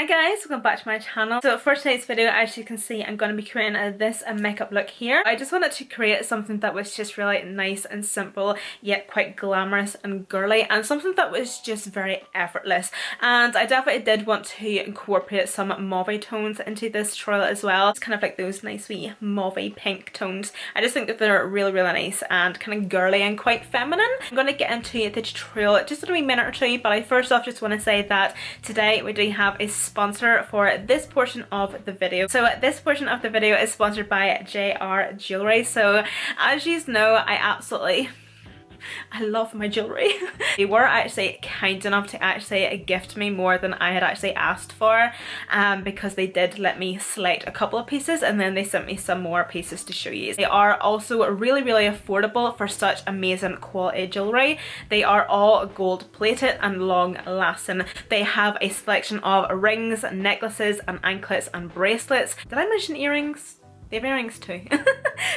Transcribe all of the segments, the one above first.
Hi guys, welcome back to my channel. So for today's video, as you can see, I'm going to be creating this makeup look here. I just wanted to create something that was just really nice and simple, yet quite glamorous and girly, and something that was just very effortless. And I definitely did want to incorporate some mauve tones into this tutorial as well. It's kind of like those nice wee mauve pink tones. I just think that they're really nice and kind of girly and quite feminine. I'm going to get into the tutorial just in a wee minute or two, but I first off just want to say that today we do have a sponsor for this portion of the video. So this portion of the video is sponsored by Jewelri. So as you know, I love my jewellery. They were actually kind enough to actually gift me more than I had actually asked for, because they did let me select a couple of pieces and then they sent me some more pieces to show you. They are also really affordable for such amazing quality jewellery. They are all gold plated and long lasting. They have a selection of rings, necklaces and anklets and bracelets. Did I mention earrings? They have earrings too.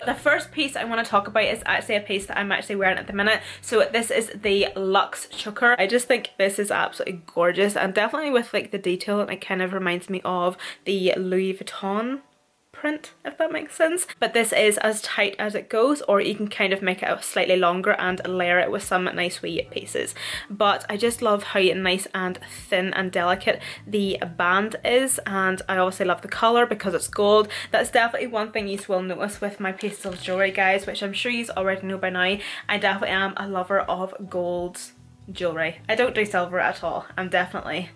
The first piece I want to talk about is actually a piece that I'm actually wearing at the minute. So this is the Luxe choker. I just think this is absolutely gorgeous, and definitely with like the detail, and it kind of reminds me of the Louis Vuitton print, if that makes sense. But this is as tight as it goes, or you can kind of make it slightly longer and layer it with some nice wee pieces. But I just love how nice and thin and delicate the band is, and I obviously love the colour because it's gold. That's definitely one thing you will notice with my pieces of jewellery, guys, which I'm sure you already know by now. I definitely am a lover of gold jewellery. I don't do silver at all. I'm definitely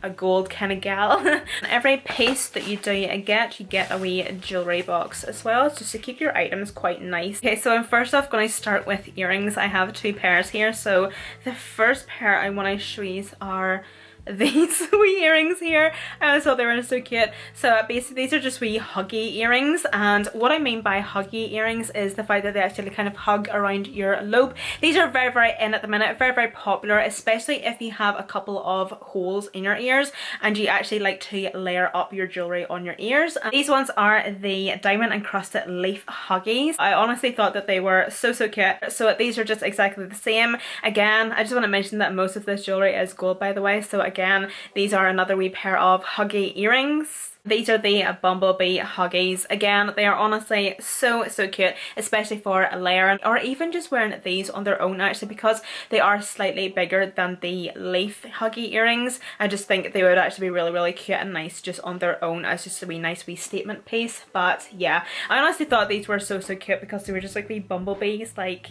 a gold kind of gal. Every piece that you get a wee jewellery box as well, just to keep your items quite nice. Okay, so I'm first off going to start with earrings. I have two pairs here. So the first pair I want to show you are these wee earrings here. I always thought they were so cute. So basically these are just wee huggy earrings, and what I mean by huggy earrings is the fact that they actually kind of hug around your lobe. These are very in at the minute, very popular, especially if you have a couple of holes in your ears and you actually like to layer up your jewellery on your ears. And these ones are the diamond encrusted leaf huggies. I honestly thought that they were so cute. So these are just exactly the same. Again, I just want to mention that most of this jewellery is gold, by the way. So again, these are another wee pair of huggy earrings. These are the Bumblebee huggies. Again, they are honestly so cute, especially for layering, or even just wearing these on their own actually, because they are slightly bigger than the leaf huggy earrings. I just think they would actually be really cute and nice just on their own as just a wee nice wee statement piece. But yeah, I honestly thought these were so cute because they were just like wee bumblebees, like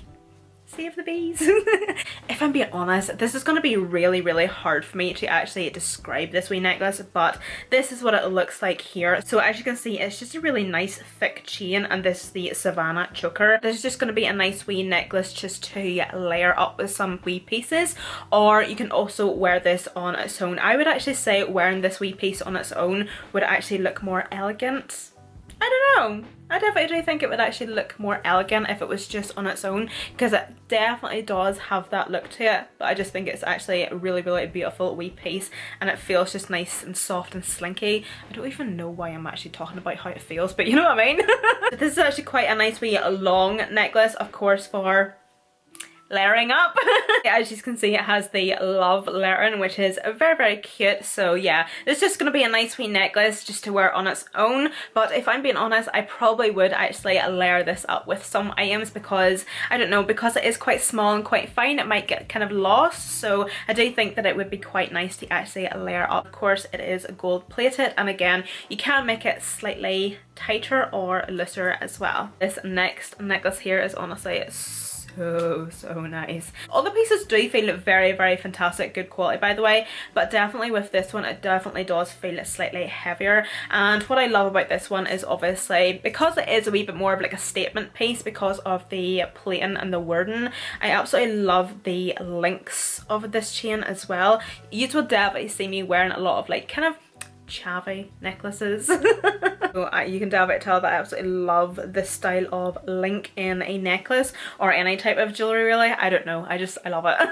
save the bees. If I'm being honest, this is going to be really hard for me to actually describe this wee necklace, but this is what it looks like here. So as you can see, it's just a really nice thick chain, and this is the Savannah choker. This is just going to be a nice wee necklace just to layer up with some wee pieces, or you can also wear this on its own. I would actually say wearing this wee piece on its own would actually look more elegant. I don't know. I definitely do think it would actually look more elegant if it was just on its own, because it definitely does have that look to it. But I just think it's actually a really beautiful wee piece, and it feels just nice and soft and slinky. I don't even know why I'm actually talking about how it feels, but you know what I mean. This is actually quite a nice wee long necklace, of course, for layering up. As you can see, it has the love lettering, which is very cute. So yeah, it's just going to be a nice wee necklace just to wear on its own. But if I'm being honest, I probably would actually layer this up with some items, because I don't know, because it is quite small and quite fine, it might get kind of lost. So I do think that it would be quite nice to actually layer up. Of course, it is gold plated, and again, you can make it slightly tighter or looser as well. This next necklace here is honestly so nice. All the pieces do feel very fantastic, good quality by the way, but definitely with this one it definitely does feel slightly heavier. And what I love about this one is obviously because it is a wee bit more of like a statement piece because of the plating and the wording. I absolutely love the links of this chain as well. You will definitely see me wearing a lot of like kind of chavvy necklaces. So you can definitely tell that I absolutely love this style of link in a necklace or any type of jewellery really. I don't know, I love it.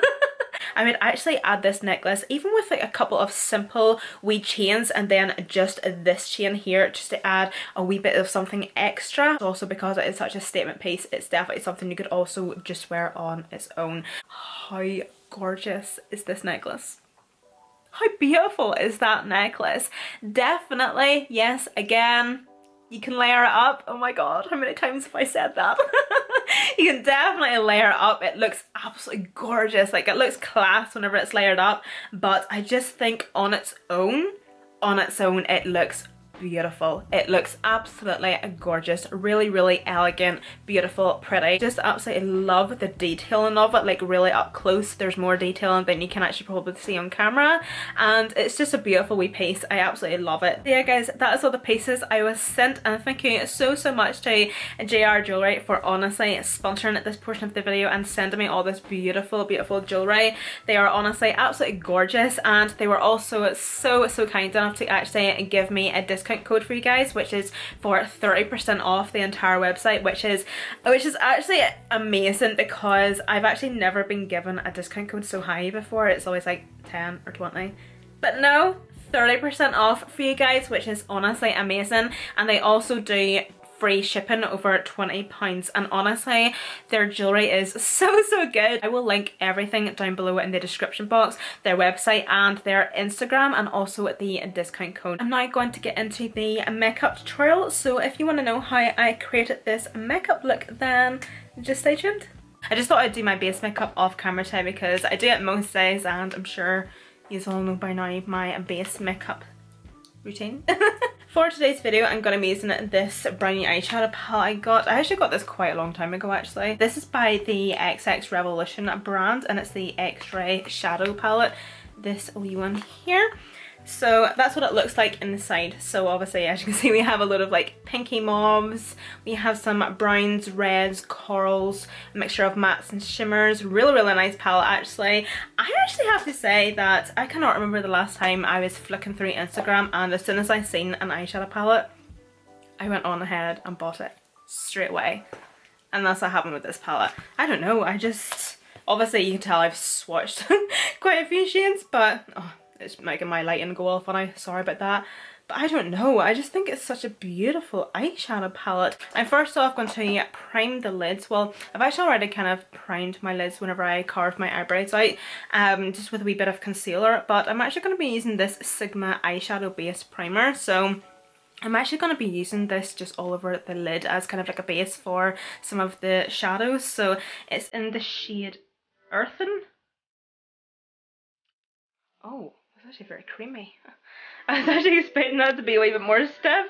I would actually add this necklace even with like a couple of simple wee chains, and then just this chain here just to add a wee bit of something extra. Also because it is such a statement piece, it's definitely something you could also just wear on its own. How gorgeous is this necklace? How beautiful is that necklace? Definitely, yes, again, you can layer it up. Oh my god, how many times have I said that? You can definitely layer it up. It looks absolutely gorgeous. Like, it looks class whenever it's layered up, but I just think on its own, it looks beautiful. It looks absolutely gorgeous, really elegant, beautiful, pretty. Just absolutely love the detailing of it, like really up close. There's more detailing than you can actually probably see on camera, and it's just a beautiful wee piece. I absolutely love it. So yeah guys, that is all the pieces I was sent, and thank you so much to JR Jewelry for honestly sponsoring this portion of the video and sending me all this beautiful jewelry. They are honestly absolutely gorgeous, and they were also so kind enough to actually give me a discount code for you guys, which is for 30% off the entire website, which is actually amazing, because I've actually never been given a discount code so high before. It's always like 10 or 20, but no, 30% off for you guys, which is honestly amazing. And they also do free shipping over £20, and honestly their jewelry is so good. I will link everything down below in the description box, their website and their Instagram, and also the discount code. I'm now going to get into the makeup tutorial, so if you want to know how I created this makeup look, then just stay tuned. I just thought I'd do my base makeup off camera today because I do it most days, and I'm sure you all know by now my base makeup routine. For today's video, I'm going to be using this brownie eyeshadow palette I actually got this quite a long time ago actually. This is by the XX Revolution brand, and it's the X-Ray shadow palette, this wee one here. So that's what it looks like inside. So obviously, as you can see, we have a lot of like pinky mauves, we have some browns, reds, corals, a mixture of mattes and shimmers. Really nice palette actually. I actually have to say that I cannot remember the last time I was flicking through Instagram and as soon as I seen an eyeshadow palette, I went on ahead and bought it straight away. And that's what happened with this palette. I don't know, obviously you can tell I've swatched quite a few shades, but oh, it's making my lighting go off and sorry about that. But I don't know, I just think it's such a beautiful eyeshadow palette. I'm first off going to prime the lids. Well, I've actually already kind of primed my lids whenever I carved my eyebrows out, just with a wee bit of concealer. But I'm actually going to be using this Sigma eyeshadow base primer. So I'm actually going to be using this just all over the lid as kind of like a base for some of the shadows. So it's in the shade Earthen. Oh, it's actually very creamy. I was actually expecting that to be a wee bit more stiff.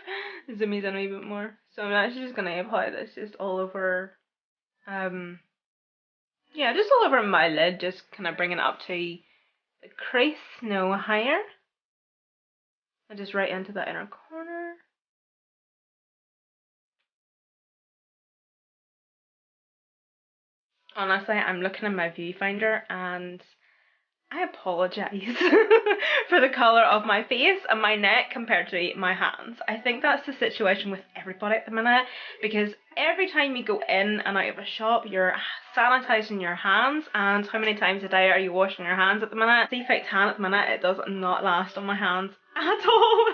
Zoom in a wee bit more. So I'm actually just gonna apply this just all over, yeah, just all over my lid, just kind of bringing it up to the crease, no higher. And just right into the inner corner. Honestly, I'm looking at my viewfinder and I apologise for the colour of my face and my neck compared to my hands. I think that's the situation with everybody at the minute, because every time you go in and out of a shop, you're sanitising your hands, and how many times a day are you washing your hands at the minute? Defect tan at the minute, it does not last on my hands at all.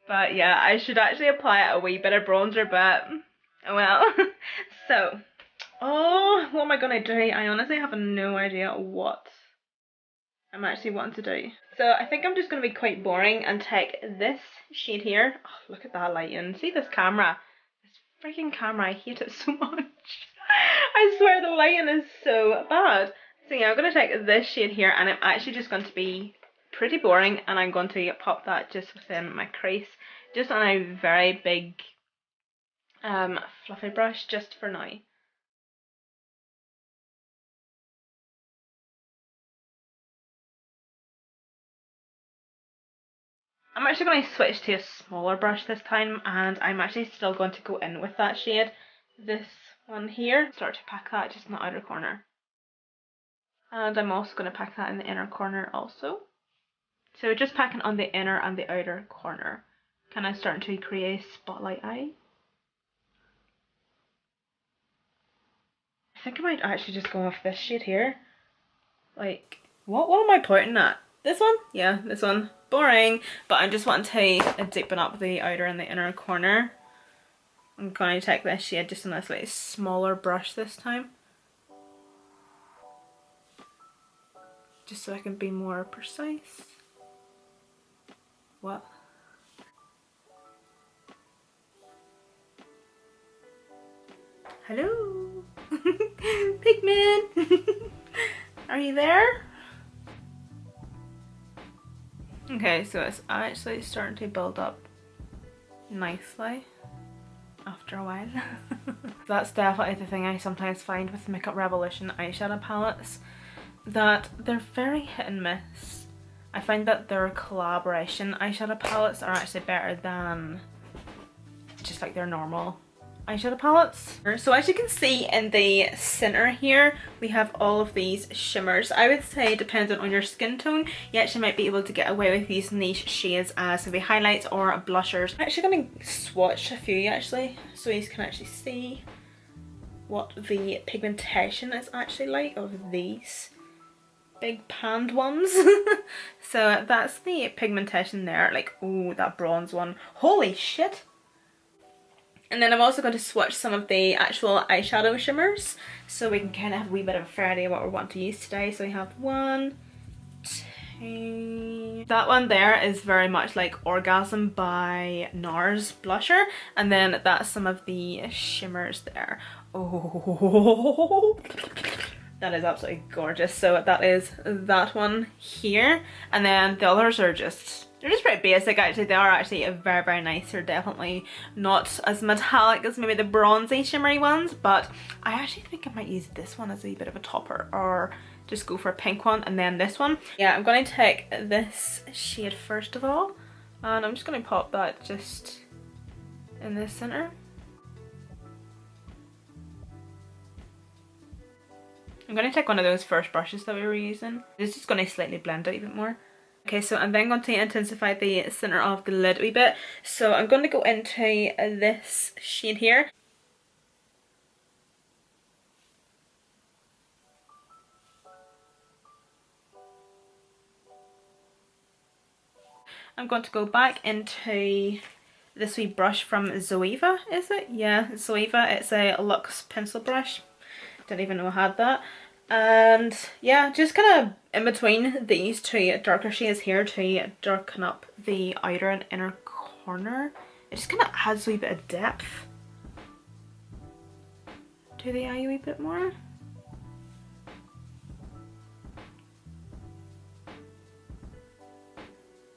But yeah, I should actually apply a wee bit of bronzer, but oh well. So, oh, what am I gonna do? I honestly have no idea what I'm actually wanting to do. So I think I'm just gonna be quite boring and take this shade here. Oh, look at that lighting. See this camera? This freaking camera, I hate it so much. I swear the lighting is so bad. So yeah, I'm gonna take this shade here, and I'm actually just going to be pretty boring, and I'm going to pop that just within my crease, just on a very big fluffy brush, just for now. I'm actually going to switch to a smaller brush this time, and I'm actually still going to go in with that shade, this one here. Start to pack that just in the outer corner. And I'm also going to pack that in the inner corner also. So just packing on the inner and the outer corner. Kind of starting to create a spotlight eye. I think I might actually just go off this shade here. Like, what am I pointing at? This one? Yeah, this one. Boring. But I'm just wanting to deepen up the outer and the inner corner. I'm going to take this shade just on this like smaller brush this time. just so I can be more precise. What? Hello? Pigman! Are you there? Okay, so it's actually starting to build up nicely after a while. That's definitely the thing I sometimes find with Makeup Revolution eyeshadow palettes, that they're very hit and miss. I find that their collaboration eyeshadow palettes are actually better than just like their normal eyeshadow palettes. So as you can see in the center here, we have all of these shimmers. I would say, depending on your skin tone, you actually might be able to get away with these niche shades as maybe highlights or blushers. I'm actually going to swatch a few actually, so you can actually see what the pigmentation is actually like of these big panned ones. So that's the pigmentation there. Like, oh, that bronze one. Holy shit! And then I'm also going to swatch some of the actual eyeshadow shimmers, so we can kind of have a wee bit of a fair idea what we want to use today. So we have 1, 2... That one there is very much like Orgasm by NARS blusher, and then that's some of the shimmers there. Oh, that is absolutely gorgeous. So that is that one here, and then the others are just... they're just pretty basic actually. They are actually very, very nice. They're definitely not as metallic as maybe the bronzy shimmery ones, but I actually think I might use this one as a bit of a topper, or just go for a pink one and then this one. Yeah, I'm going to take this shade first of all, and I'm just going to pop that just in the center. I'm going to take one of those first brushes that we were using. It's just going to slightly blend it a bit more. Okay, so I'm then going to intensify the center of the lid a wee bit. So I'm going to go into this shade here. I'm going to go back into this wee brush from Zoeva, is it? Yeah, Zoeva. It's a Luxe pencil brush. Didn't even know I had that. And yeah, just kind of in between these two darker shades here to darken up the outer and inner corner. It just kind of adds a wee bit of depth to the eye a wee bit more.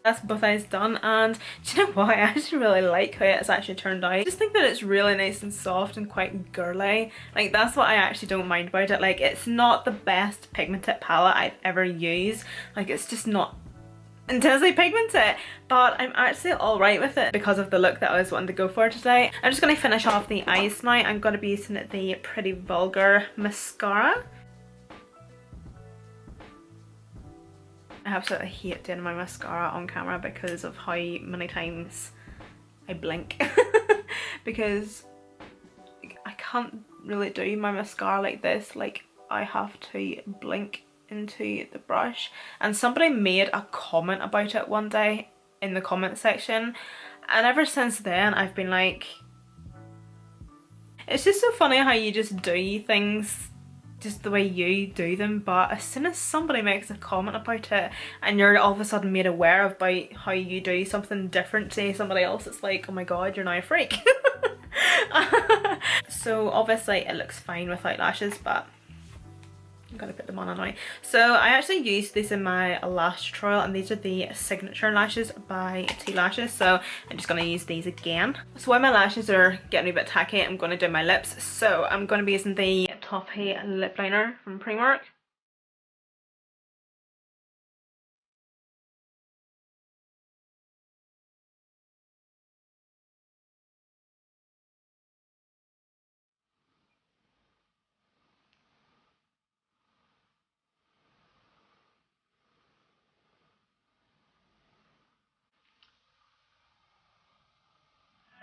That's both eyes done, and do you know what? I actually really like how it's actually turned out. I just think that it's really nice and soft and quite girly. Like, that's what I actually don't mind about it. Like, it's not the best pigmented palette I've ever used. Like, it's just not intensely pigmented, but I'm actually alright with it because of the look that I was wanting to go for today. I'm just going to finish off the eyes now. I'm going to be using the Pretty Vulgar mascara. I absolutely hate doing my mascara on camera because of how many times I blink. Because I can't really do my mascara like this. Like, I have to blink into the brush. And somebody made a comment about it one day in the comment section, and ever since then I've been like, it's just so funny how you just do things just the way you do them, but as soon as somebody makes a comment about it and you're all of a sudden made aware about how you do something different to somebody else, it's like, oh my god, you're now a freak. So obviously it looks fine without lashes, but I'm gonna put them on anyway. So I actually used these in my lash tutorial, and these are the Signature lashes by T Lashes, so I'm just gonna use these again. So while my lashes are getting a bit tacky, I'm gonna do my lips. So I'm gonna be using the Toffee lip liner from Primark.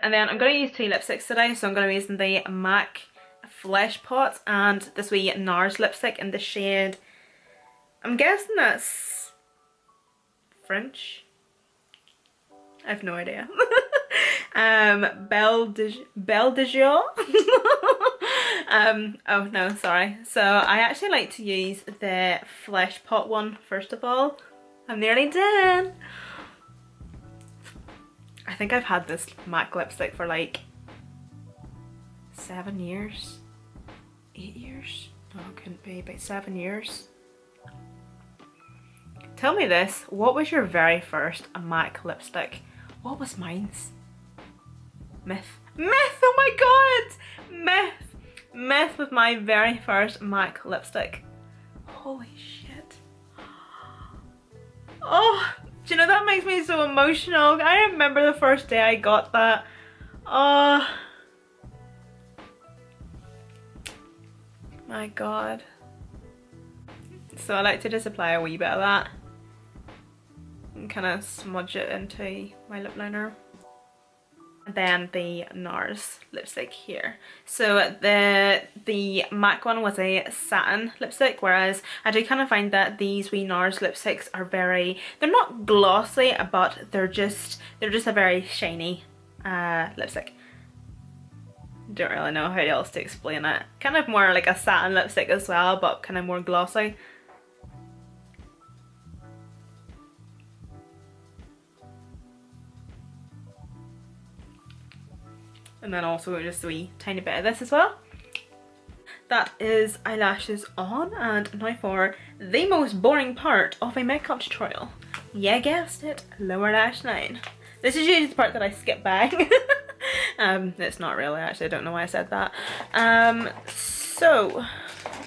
And then I'm going to use two lipsticks today, so I'm going to be using the MAC Flesh Pot and this wee NARS lipstick in the shade, I'm guessing that's French. I have no idea. Belle de Jour. Oh no, sorry. So I actually like to use the Flesh Pot one first of all. I'm nearly done. I think I've had this MAC lipstick for like 7 years, 8 years. No, it couldn't be, about 7 years. Tell me this, what was your very first MAC lipstick? What was mine's? Myth. Myth, oh my god! Myth. Myth was my very first MAC lipstick. Holy shit. Oh, do you know that makes me so emotional? I remember the first day I got that. Oh. My god. So I like to just apply a wee bit of that and kind of smudge it into my lip liner. And then the NARS lipstick here. So the MAC one was a satin lipstick, whereas I do kind of find that these wee NARS lipsticks are very, they're not glossy, but they're just a very shiny lipstick. Don't really know how else to explain it. Kind of more like a satin lipstick as well, but kind of more glossy. And then also just a wee tiny bit of this as well. That is eyelashes on, and now for the most boring part of a makeup tutorial. Yeah, guessed it, lower lash line. This is usually the part that I skip by. It's not really, actually, I don't know why I said that. So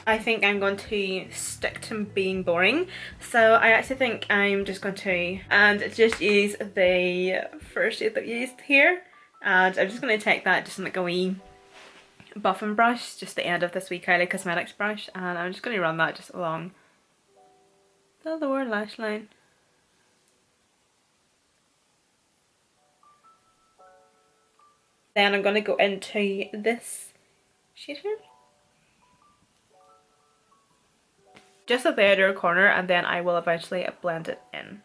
I think I'm going to stick to being boring. So I actually think I'm just going to just use the first shade that I used here. And I'm just going to take that just in like a wee buffing brush, just the end of this wee Kylie Cosmetics brush, and I'm just going to run that just along the lower lash line. Then I'm going to go into this shade here, just at the outer corner, and then I will eventually blend it in.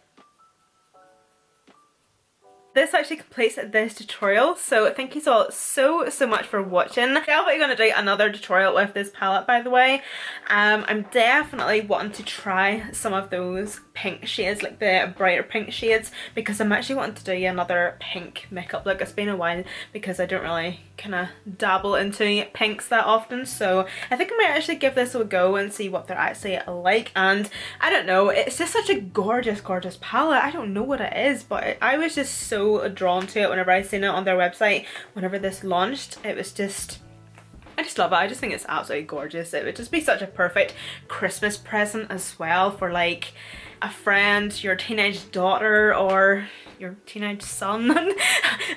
This actually completes this tutorial, so thank you all so much for watching. I'm definitely going to do another tutorial with this palette, by the way. I'm definitely wanting to try some of those pink shades, like the brighter pink shades, because I'm actually wanting to do another pink makeup look. It's been a while because I don't really kind of dabble into pinks that often, so I think I might actually give this a go and see what they're actually like. And I don't know, it's just such a gorgeous palette. I don't know what it is, but I was just so drawn to it whenever I seen it on their website whenever this launched. It was just, I just love it. I just think it's absolutely gorgeous. It would just be such a perfect Christmas present as well for like a friend, your teenage daughter, or your teenage son.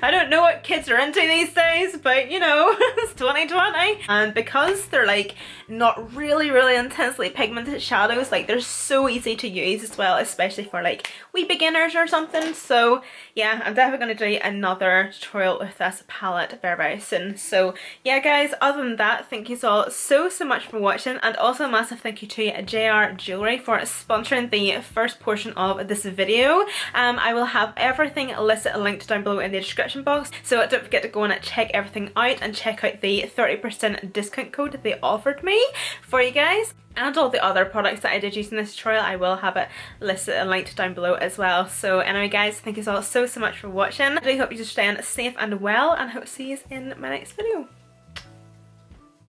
I don't know what kids are into these days, but you know, it's 2020. And because they're like not really intensely pigmented shadows, like they're so easy to use as well, especially for like wee beginners or something. So yeah, I'm definitely going to do another tutorial with this palette very soon. So yeah guys, other than that, thank you all so much for watching, and also a massive thank you to Jewelri for sponsoring the first portion of this video. I will have everything listed and linked down below in the description box, so don't forget to go and check everything out and check out the 30% discount code that they offered me for you guys. And all the other products that I did use in this tutorial, I will have it listed and linked down below as well. So anyway guys, thank you all so much for watching. I really hope you're staying safe and well, and I hope to see you in my next video.